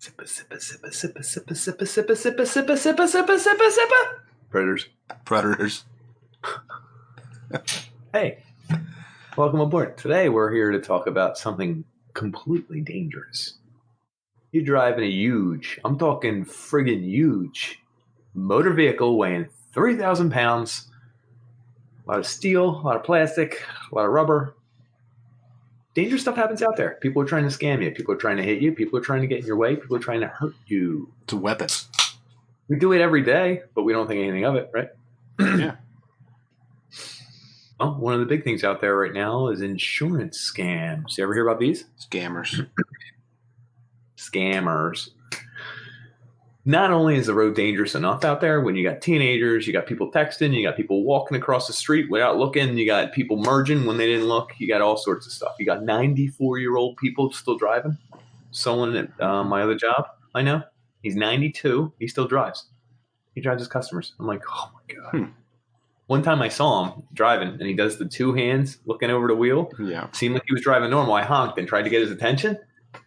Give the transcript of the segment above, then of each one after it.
Sippa, sippa, sippa, sippa, sippa, sippa, sippa, sippa, sippa, sippa, sippa, sippa, sippa. Predators. Hey, welcome aboard. Today we're here to talk about something completely dangerous. You're driving a huge, I'm talking friggin' huge, motor vehicle weighing 3,000 pounds. A lot of steel, a lot of plastic, a lot of rubber. Dangerous stuff happens out there. People are trying to scam you. People are trying to hit you. People are trying to get in your way. People are trying to hurt you. It's a weapon. We do it every day, but we don't think anything of it, right? Yeah. Well, one of the big things out there right now is insurance scams. You ever hear about these? Scammers. Scammers. Not only is the road dangerous enough out there when you got teenagers, you got people texting, you got people walking across the street without looking, you got people merging when they didn't look, you got all sorts of stuff. You got 94-year-old people still driving. Someone at my other job, I know, he's 92, he still drives. He drives his customers. I'm like, oh my God. One time I saw him driving, and he does the two hands looking over the wheel. Yeah. Seemed like he was driving normal. I honked and tried to get his attention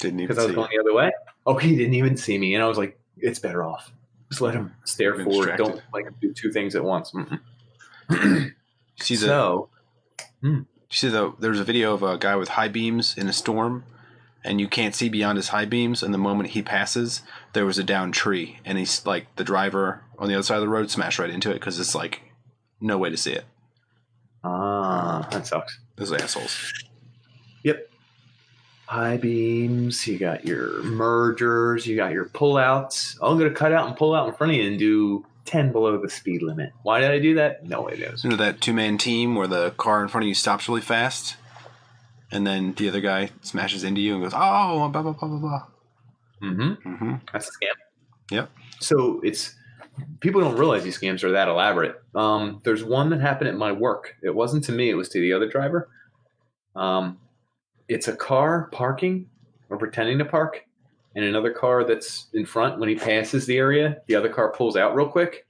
because I was going the other way. Oh, he didn't even see me, and I was like, it's better off. Just let him stare forward. Don't like do two things at once. See there's a video of a guy with high beams in a storm, and you can't see beyond his high beams. And the moment he passes, there was a downed tree, and he's like the driver on the other side of the road smashed right into it because it's like no way to see it. That sucks. Those assholes. Yep. High beams, you got your mergers, you got your pullouts. Oh, I'm going to cut out and pull out in front of you and do 10 below the speed limit. Why did I do that? No way knows. You know that two-man team where the car in front of you stops really fast, and then the other guy smashes into you and goes, oh, blah, blah, blah, blah, blah. That's a scam. Yep. So people don't realize these scams are that elaborate. There's one that happened at my work. It wasn't to me. It was to the other driver. It's a car parking or pretending to park, and another car that's in front. When he passes the area, the other car pulls out real quick.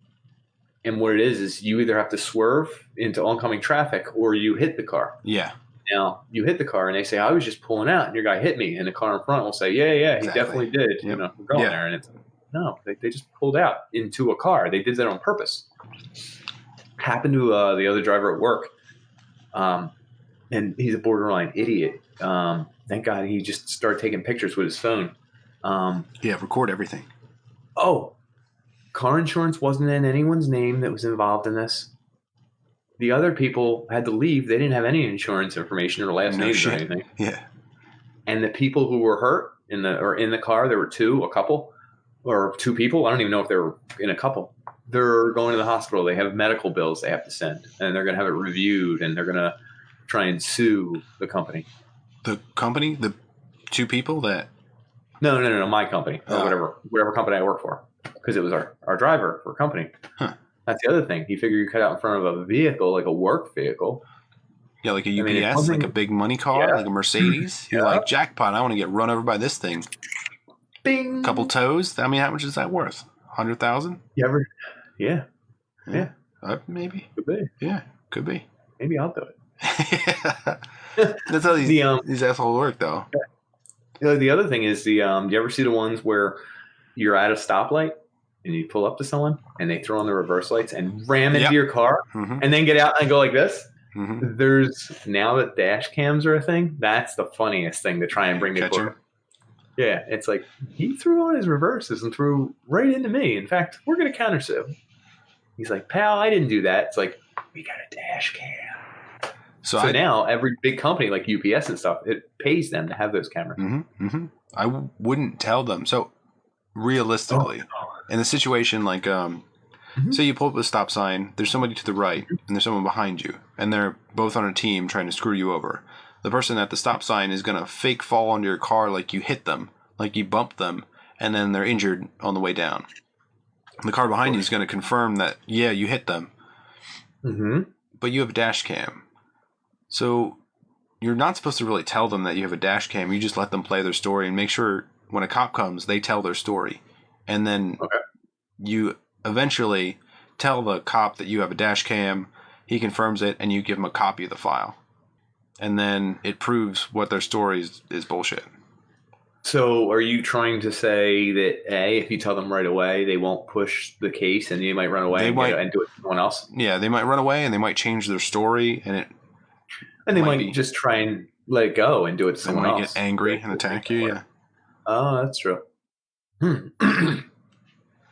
And what it is you either have to swerve into oncoming traffic or you hit the car. Yeah. Now, you hit the car, and they say, I was just pulling out, and your guy hit me. And the car in front will say, yeah, he definitely did. Yep. We're going there. And it's no, they just pulled out into a car. They did that on purpose. Happened to the other driver at work. And he's a borderline idiot. Thank God he just started taking pictures with his phone. Record everything. Oh, car insurance wasn't in anyone's name that was involved in this. The other people had to leave. They didn't have any insurance information or last names or anything. Yeah. And the people who were hurt in the car, there were two people. I don't even know if they were in a couple. They're going to the hospital. They have medical bills they have to send, and they're going to have it reviewed, and they're going to try and sue the company. The company? The two people that... No, my company. Or whatever company I work for. Because it was our driver for a company. Huh. That's the other thing. He figured you cut out in front of a vehicle, like a work vehicle. Yeah, like a UPS, like a big money car, like a Mercedes. You're like, jackpot, I want to get run over by this thing. Bing! Couple toes? I mean, how much is that worth? 100,000? You ever? Yeah. Maybe. Could be. Yeah, could be. Maybe I'll do it. That's how these assholes work, though. The other thing is do you ever see the ones where you're at a stoplight and you pull up to someone and they throw on the reverse lights and ram into your car and then get out and go like this? There's now that dash cams are a thing. That's the funniest thing to try and bring to. Yeah, it's like he threw on his reverses and threw right into me. In fact, we're going to countersue. He's like, pal, I didn't do that. It's like, we got a dash cam. So now every big company like UPS and stuff, it pays them to have those cameras. I wouldn't tell them. So realistically, in a situation like, say you pull up a stop sign, there's somebody to the right and there's someone behind you, and they're both on a team trying to screw you over. The person at the stop sign is going to fake fall onto your car like you hit them, like you bumped them, and then they're injured on the way down. The car behind you is going to confirm that, yeah, you hit them. But you have a dash cam. So you're not supposed to really tell them that you have a dash cam. You just let them play their story and make sure when a cop comes, they tell their story. And then you eventually tell the cop that you have a dash cam, he confirms it, and you give him a copy of the file. And then it proves what their story is bullshit. So are you trying to say that if you tell them right away, they won't push the case and you might run away and do it to someone else? Yeah, they might run away and they might change their story and they might just try and let it go and do it to someone else. They might get angry and attack you. Yeah. Oh, that's true.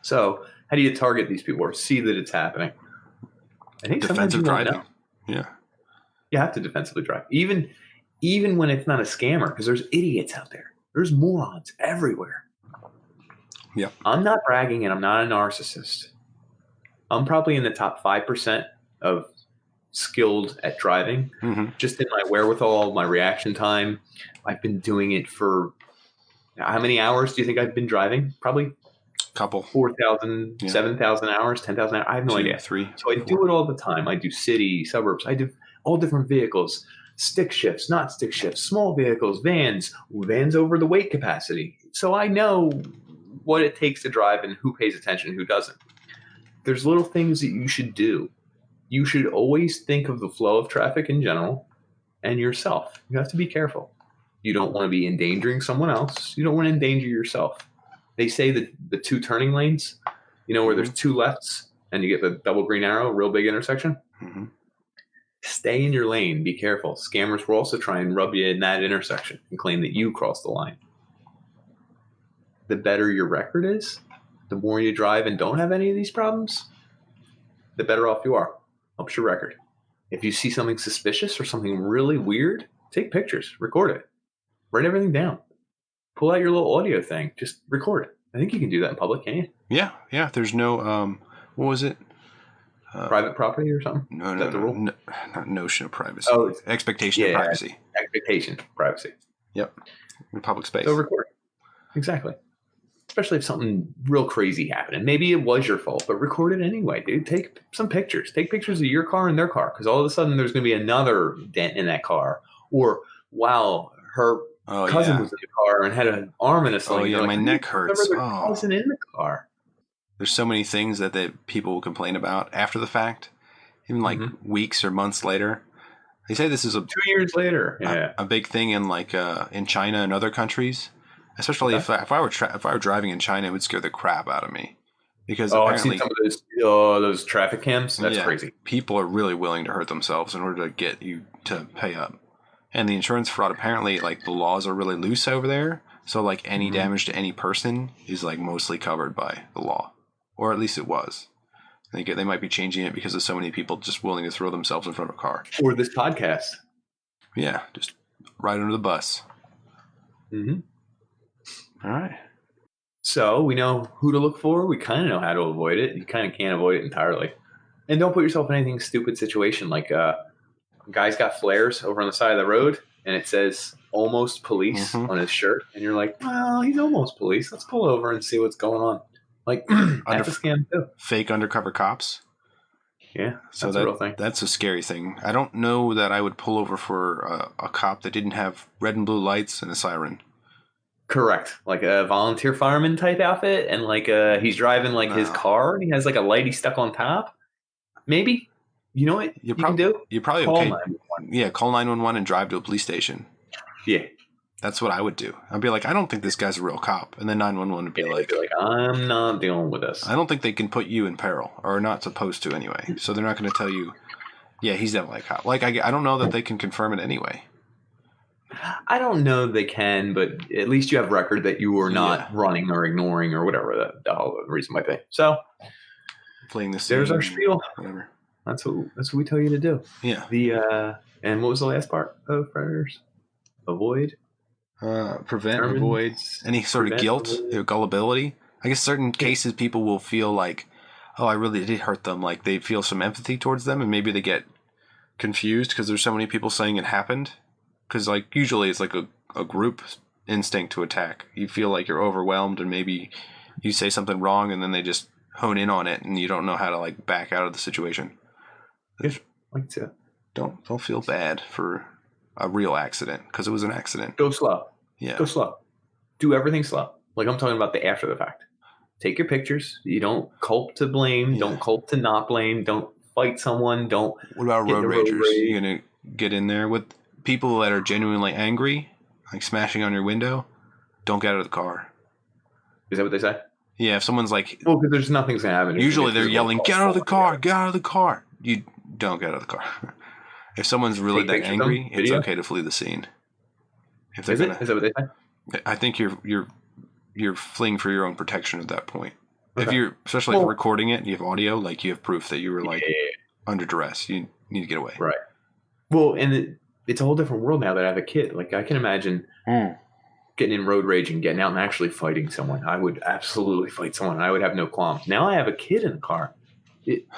So how do you target these people or see that it's happening? I think defensive driving. Yeah. You have to defensively drive. Even when it's not a scammer, because there's idiots out there. There's morons everywhere. Yeah. I'm not bragging and I'm not a narcissist. I'm probably in the top 5% of skilled at driving. Just in my wherewithal, my reaction time. I've been doing it for how many hours do you think I've been driving? Probably couple 4,000, 7,000 hours, 10,000 hours. I have no idea. 3. So I do it all the time. I do city, suburbs. I do all different vehicles, stick shifts, not stick shifts, small vehicles, vans over the weight capacity. So I know what it takes to drive and who pays attention and who doesn't. There's little things that you should do. You should always think of the flow of traffic in general and yourself. You have to be careful. You don't want to be endangering someone else. You don't want to endanger yourself. They say that the 2 turning lanes, where there's 2 lefts and you get the double green arrow, real big intersection. Stay in your lane. Be careful. Scammers will also try and rub you in that intersection and claim that you crossed the line. The better your record is, the more you drive and don't have any of these problems, the better off you are. Helps your record. If you see something suspicious or something really weird, take pictures, record it, write everything down. Pull out your little audio thing. Just record it. I think you can do that in public, can't you? Yeah. There's no, what was it? Private property or something? No, the rule? No, not notion of privacy. Oh, expectation of privacy. Expectation of privacy. Yep. In public space. So record it. Exactly. Especially if something real crazy happened. And maybe it was your fault, but record it anyway, dude. Take some pictures. Take pictures of your car and their car. Because all of a sudden there's going to be another dent in that car. Or, wow, her cousin was in the car and had an arm in a sling. Oh, yeah, my neck hurts. Cousin in the car. There's so many things that people will complain about after the fact, even like weeks or months later. They say this is 2 years later. A big thing in in China and other countries, especially if I were driving in China, it would scare the crap out of me because apparently I've seen some of those traffic cams. That's crazy. People are really willing to hurt themselves in order to get you to pay up, and the insurance fraud apparently the laws are really loose over there. So any damage to any person is mostly covered by the law. Or at least it was. I think they might be changing it because of so many people just willing to throw themselves in front of a car. Or this podcast. Yeah, just right under the bus. All right. So we know who to look for. We kind of know how to avoid it. You kind of can't avoid it entirely. And don't put yourself in anything stupid situation. Like a guy's got flares over on the side of the road and it says almost police on his shirt. And you're like, well, he's almost police. Let's pull over and see what's going on. That's a scam too. Fake undercover cops. Yeah, that's a real thing. That's a scary thing. I don't know that I would pull over for a cop that didn't have red and blue lights and a siren. Correct. Like a volunteer fireman type outfit, and he's driving his car and he has a light he stuck on top. Maybe. You know what you can do? You're probably call okay. 911. Yeah, call 911 and drive to a police station. Yeah. That's what I would do. I'd be like, I don't think this guy's a real cop. And then 911 would be like, I'm not dealing with this. I don't think they can put you in peril, or not supposed to anyway. So they're not going to tell you, yeah, he's definitely a cop. I don't know that they can confirm it anyway. I don't know they can, but at least you have record that you were not running or ignoring or whatever the whole reason might be. So playing the scene. There's our spiel. Whatever. That's what we tell you to do. Yeah. And what was the last part of predators? Avoid. Prevent, avoid any sort of guilt or gullibility. I guess certain cases people will feel like, oh, I really did hurt them. They feel some empathy towards them, and maybe they get confused because there's so many people saying it happened. Because usually it's a group instinct to attack. You feel like you're overwhelmed, and maybe you say something wrong, and then they just hone in on it, and you don't know how to back out of the situation. Yeah, like to. Don't feel bad for a real accident because it was an accident. Go slow. Yeah. Go slow. Do everything slow. I'm talking about the after the fact. Take your pictures. You don't culp to blame. Yeah. Don't culp to not blame. Don't fight someone. Don't. What about road ragers? You're going to get in there with people that are genuinely angry, smashing on your window? don't get out of the car. Is that what they say? Yeah, if someone's like... Well, because there's nothing's going to happen. Usually they're yelling, get out of the car, get out of the car. You don't get out of the car. If someone's really that angry, it's okay to flee the scene. If is it? Is that what they say? I think you're fleeing for your own protection at that point. Okay. If you're, especially like recording it and you have audio, like you have proof that you were like under duress, you need to get away. Right. Well, and it's a whole different world now that I have a kid. Like I can imagine getting in road rage and getting out and actually fighting someone. I would absolutely fight someone. I would have no qualms. Now I have a kid in the car.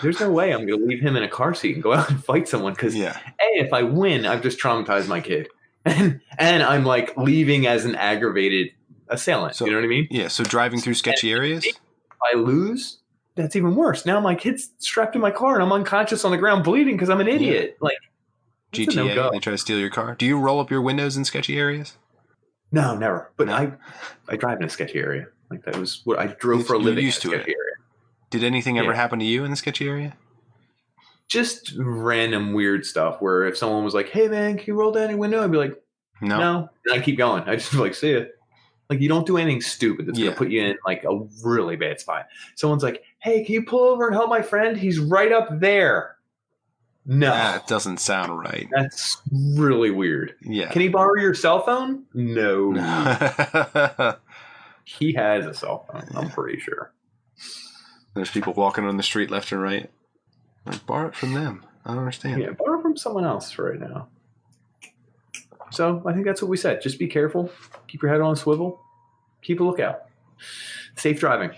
There's no way I'm going to leave him in a car seat and go out and fight someone because, if I win, I've just traumatized my kid. And I'm like leaving as an aggravated assailant. So, you know what I mean? Yeah, so driving through sketchy areas? If I lose, that's even worse. Now my kid's strapped in my car and I'm unconscious on the ground bleeding because I'm an idiot. Like GTA, they try to steal your car. Do you roll up your windows in sketchy areas? No, never. But I drive in a sketchy area. Like that was what I drove for a living in a sketchy area. Did anything ever happen to you in the sketchy area? Just random weird stuff where if someone was like, hey man, can you roll down your window? I'd be like, no. And I'd keep going. I just be like, see ya. Like you don't do anything stupid that's going to put you in like a really bad spot. Someone's like, hey, can you pull over and help my friend? He's right up there. No. That doesn't sound right. That's really weird. Yeah. Can he borrow your cell phone? No. He has a cell phone, I'm pretty sure. There's people walking on the street left and right. Like, borrow it from them. I don't understand. Yeah, borrow from someone else right now. So I think that's what we said. Just be careful. Keep your head on a swivel. Keep a lookout. Safe driving.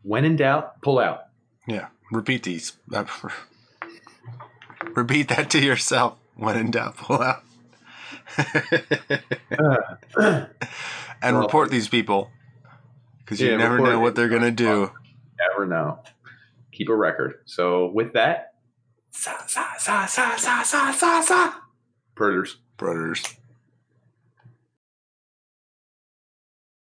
When in doubt, pull out. Yeah. Repeat these. Repeat that to yourself. When in doubt, pull out. And report these people. Because you never know what they're going to do. Never know. Keep a record. So with that, Predators.